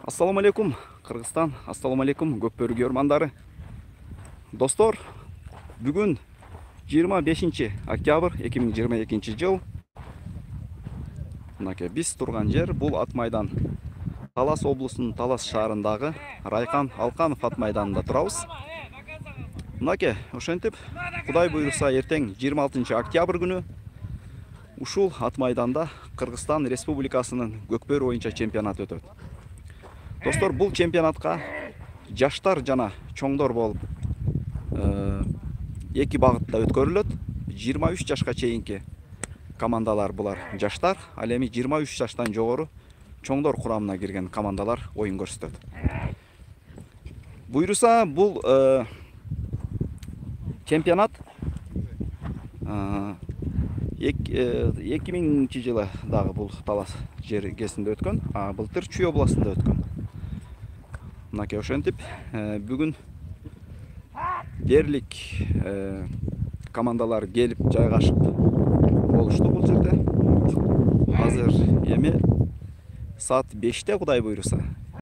Assalamu alaikum Kırgızstan, assalamu alaikum Көкбөрү görmandары. Достор, бүгүн 25 октябрь 2022 жыл. Мынакей биз турган жер бул ат майдан. Талас облусунун Талас шаарындагы Райкан Алканов ат майданында турабыз. Мынакей, ошентип Кудай буйруса эртең 26 октябрь күнү ушул ат майданда Кыргызстан Республикасынын Көкбөрү боюнча чемпионат өтөт. Достор, бул чемпионатка жаштар жана чоңдор болуп эки багытта өткөрүлөт. 23 жашка чейинки командалар булар жаштар, ал эми 23 жаштан жогору чоңдор курамына кирген командалар оюн көрсөтөт. Буйруса бул чемпионат 2000 жылы дагы бул Талас жергесинде өткөн, а былтыр Чүй областында өткөн. Мынакей ошентип бүгүн дерлик командалар келип жайгашып болушту бул жерде. Азыр эми саат 5-те Кудай буйруса